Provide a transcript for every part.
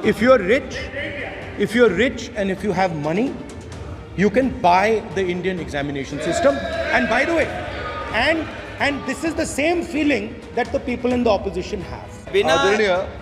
If you're rich and if you have money, you can buy the Indian examination system. And by the way, and this is the same feeling that the people in the opposition have. बिना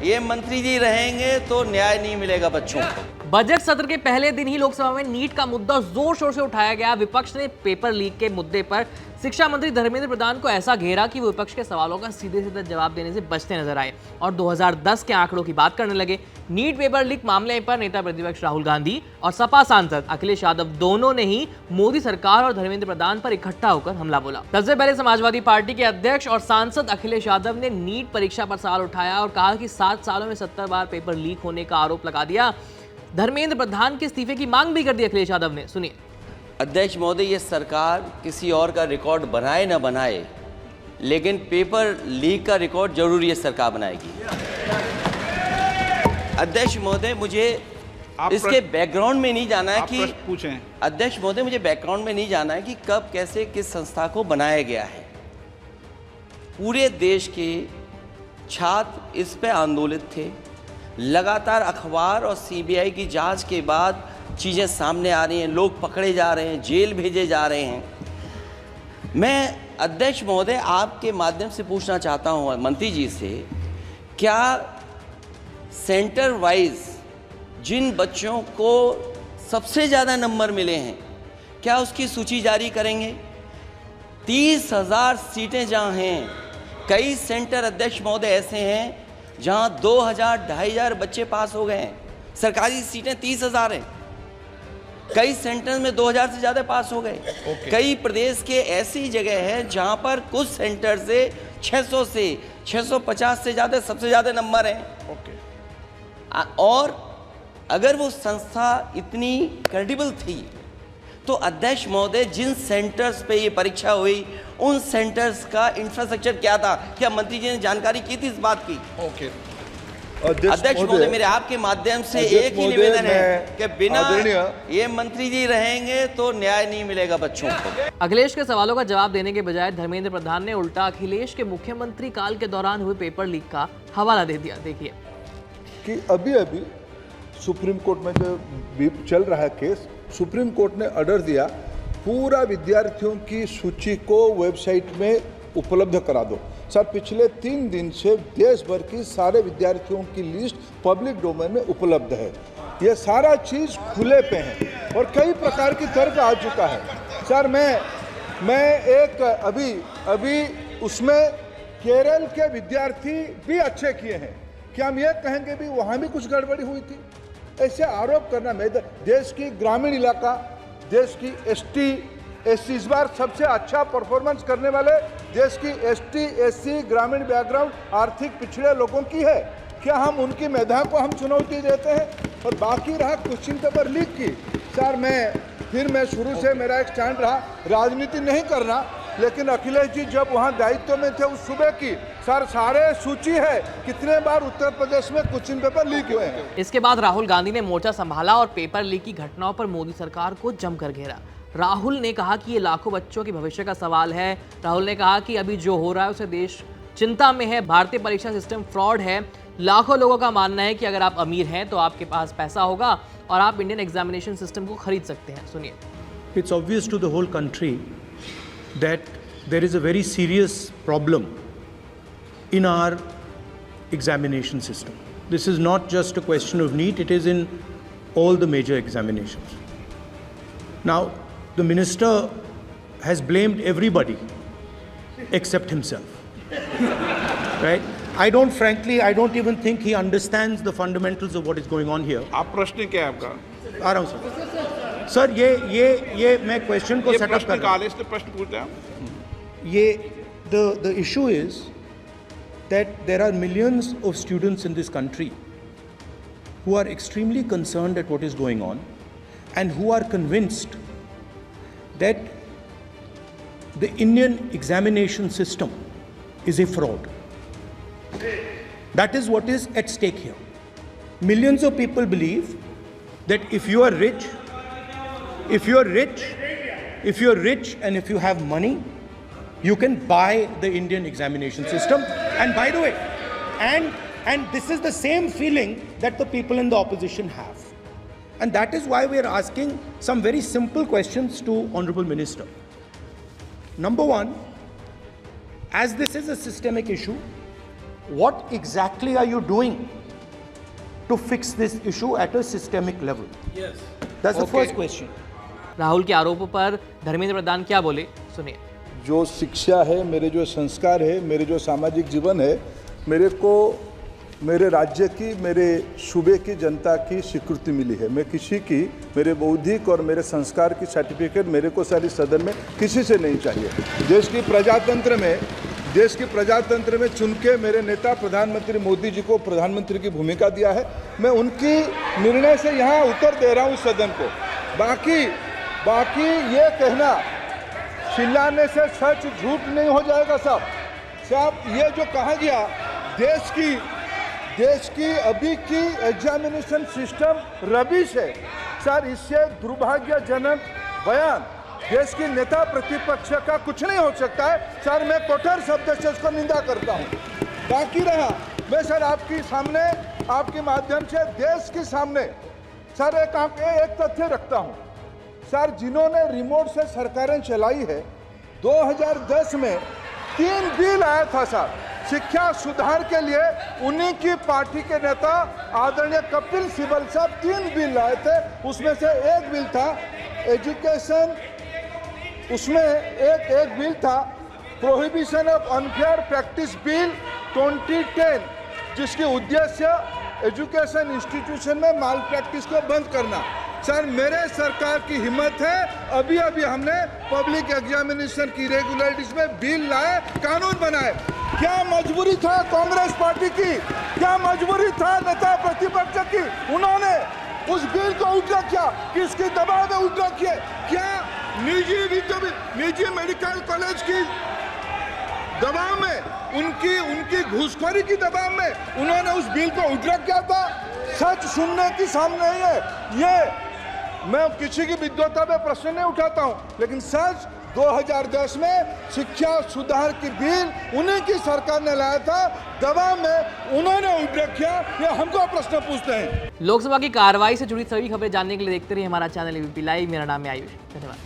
ये मंत्री जी रहेंगे तो न्याय नहीं मिलेगा बच्चों को। बजट सत्र के पहले दिन ही लोकसभा में नीट का मुद्दा जोर शोर से उठाया गया। विपक्ष ने पेपर लीक के मुद्दे पर शिक्षा मंत्री धर्मेंद्र प्रधान को ऐसा घेरा कि वो विपक्ष के सवालों का सीधे सीधे जवाब देने से बचते नजर आए और 2010 के आंकड़ों की बात करने लगे। नीट पेपर लीक मामले पर नेता प्रतिपक्ष राहुल गांधी और सपा सांसद अखिलेश यादव दोनों ने ही मोदी सरकार और धर्मेंद्र प्रधान पर इकट्ठा होकर हमला बोला। सबसे पहले समाजवादी पार्टी के अध्यक्ष और सांसद अखिलेश यादव ने नीट परीक्षा पर सवाल उठाया और कहा कि 7 सालों में 70 बार पेपर लीक होने का आरोप लगा दिया। धर्मेंद्र प्रधान के इस्तीफे की मांग भी कर दी अखिलेश यादव ने। सुनिए। अध्यक्ष महोदय, ये सरकार किसी और का रिकॉर्ड बनाए ना बनाए, लेकिन पेपर लीक का रिकॉर्ड जरूर ये सरकार बनाएगी। अध्यक्ष महोदय, मुझे इसके बैकग्राउंड में नहीं जाना है कि पूछें। अध्यक्ष महोदय, मुझे बैकग्राउंड में नहीं जाना है कि कब कैसे किस संस्था को बनाया गया है। पूरे देश के छात्र इस पे आंदोलित थे। लगातार अखबार और सीबीआई की जांच के बाद चीज़ें सामने आ रही हैं, लोग पकड़े जा रहे हैं, जेल भेजे जा रहे हैं। मैं अध्यक्ष महोदय आपके माध्यम से पूछना चाहता हूं मंत्री जी से, क्या सेंटर वाइज जिन बच्चों को सबसे ज़्यादा नंबर मिले हैं, क्या उसकी सूची जारी करेंगे? 30,000 सीटें जहां हैं, कई सेंटर अध्यक्ष महोदय ऐसे हैं जहां 2,000-2,500 बच्चे पास हो गए हैं। सरकारी सीटें 30,000 हैं, कई सेंटर में 2,000 से ज़्यादा पास हो गए। कई प्रदेश के ऐसी जगह है जहां पर कुछ सेंटर से 600 से 650 से ज़्यादा सबसे ज़्यादा नंबर हैं। और अगर वो संस्था इतनी क्रेडिबल थी तो अध्यक्ष महोदय जिन सेंटर्स पे ये परीक्षा हुई उन सेंटर्स का इंफ्रास्ट्रक्चर क्या था? क्या मंत्री जी ने जानकारी की थी इस बात की? अध्यक्ष महोदय, मेरे आपके माध्यम से एक ही निवेदन है कि बिना ये मंत्री जी रहेंगे तो न्याय नहीं मिलेगा बच्चों को। अखिलेश के सवालों का जवाब देने के बजाय धर्मेंद्र प्रधान ने उल्टा अखिलेश के मुख्यमंत्री काल के दौरान हुए पेपर लीक का हवाला दे दिया। देखिए कि अभी सुप्रीम कोर्ट में जो चल रहा है केस, सुप्रीम कोर्ट ने ऑर्डर दिया पूरा विद्यार्थियों की सूची को वेबसाइट में उपलब्ध करा दो। सर, पिछले 3 दिन से देश भर की सारे विद्यार्थियों की लिस्ट पब्लिक डोमेन में उपलब्ध है। ये सारा चीज़ खुले पे है और कई प्रकार की तर्क आ चुका है। सर, मैं एक अभी उसमें केरल के विद्यार्थी भी अच्छे किए हैं। क्या हम ये कहेंगे भी वहाँ भी कुछ गड़बड़ी हुई थी? ऐसे आरोप करना, मैं देश की ग्रामीण इलाका, देश की एसटी एससी इस बार सबसे अच्छा परफॉर्मेंस करने वाले देश की एसटी एससी ग्रामीण बैकग्राउंड आर्थिक पिछड़े लोगों की है। क्या हम उनकी मेधा को हम चुनौती देते हैं? और बाकी रहा क्वेश्चन पेपर लीक की, सर मैं शुरू से मेरा एक स्टैंड रहा, राजनीति नहीं करना, लेकिन अखिलेश जी जब वहाँ दायित्व में थे उस सुबह की सर सारे सूची है कितने बार उत्तर प्रदेश में क्वेश्चन पेपर लीक हुए हैं। इसके बाद राहुल गांधी ने मोर्चा संभाला और पेपर लीक की घटनाओं पर मोदी सरकार को जमकर घेरा। राहुल ने कहा कि ये लाखों बच्चों के भविष्य का सवाल है। राहुल ने कहा कि अभी जो हो रहा है उसे देश चिंता में है। भारतीय परीक्षा सिस्टम फ्रॉड है। लाखों लोगों का मानना है कि अगर आप अमीर हैं तो आपके पास पैसा होगा और आप इंडियन एग्जामिनेशन सिस्टम को खरीद सकते हैं। सुनिए। It's obvious to the whole country that there is a very serious problem in our examination system. This is not just a question of NEET, it is in all the major examinations. Now, the minister has blamed everybody except himself, right? I don't even think he understands the fundamentals of what is going on here. आप प्रश्न क्या है आपका? आ रहा हूँ sir, ये मैं question को सेटअप कर रहा हूँ। प्रश्न पूछते हैं। The issue is that there are millions of students in this country who are extremely concerned at what is going on and who are convinced that the Indian examination system is a fraud. That is what is at stake here. Millions of people believe that if you are rich and if you have money, you can buy the Indian examination system. And by the way, And this is the same feeling that the people in the opposition have. And that is why we are asking some very simple questions to Honorable Minister. Number one, as this is a systemic issue, what exactly are you doing to fix this issue at a systemic level? Yes. That's the first question. Rahul के आरोपों पर धर्मेंद्र प्रधान क्या बोले, सुनिए। जो शिक्षा है, मेरे जो संस्कार है, मेरे जो सामाजिक जीवन है, मेरे को मेरे राज्य की, मेरे सूबे की जनता की स्वीकृति मिली है। मैं किसी की, मेरे बौद्धिक और मेरे संस्कार की सर्टिफिकेट मेरे को सारी सदन में किसी से नहीं चाहिए। देश की प्रजातंत्र में चुन के मेरे नेता प्रधानमंत्री मोदी जी को प्रधानमंत्री की भूमिका दिया है। मैं उनकी निर्णय से यहाँ उत्तर दे रहा हूँ सदन को। बाकी ये कहना चिल्लाने से सच झूठ नहीं हो जाएगा साहब। ये जो कहा गया देश की अभी की एग्जामिनेशन सिस्टम रबिश है सर, इससे दुर्भाग्यजनक बयान देश की नेता प्रतिपक्ष का कुछ नहीं हो सकता है सर। मैं कठोर शब्द से इसको निंदा करता हूँ। बाकी रहा, मैं सर आपके सामने, आपके माध्यम से देश के सामने सर एक तथ्य रखता हूँ सर। जिन्होंने रिमोट से सरकारें चलाई है, 2010 में 3 बिल आया था सर शिक्षा सुधार के लिए। उन्हीं की पार्टी के नेता आदरणीय कपिल सिब्बल साहब 3 बिल लाए थे। उसमें से एक बिल था एजुकेशन, उसमें एक बिल था prohibition of unfair practice bill 2010, जिसके उद्देश्य एजुकेशन इंस्टीट्यूशन में माल प्रैक्टिस को बंद करना। सर मेरे सरकार की हिम्मत है, अभी हमने पब्लिक एग्जामिनेशन की रेगुलरिटीज में बिल लाए, कानून बनाए। क्या मजबूरी था कांग्रेस पार्टी की, क्या मजबूरी था नेता प्रतिपक्ष की? उन्होंने उस बिल को उल्टा किया, किसके दबाव में उल्टा किया? क्या निजी मेडिकल कॉलेज की दबाव में, उनकी घूसखोरी की दबाव में उन्होंने उस बिल को उल्टा किया था? सच सुनने की सामने ही है। ये मैं किसी की विद्वता में प्रश्न नहीं उठाता हूं, लेकिन सच 2010 में शिक्षा सुधार की बिल उन्हीं की सरकार ने लाया था, दबाव में उन्होंने उल्टा किया। ये हमको प्रश्न पूछते हैं। लोकसभा की कार्रवाई से जुड़ी सभी खबरें जानने के लिए देखते रहिए हमारा चैनल एबीपी लाइव। मेरा नाम है आयुष। धन्यवाद।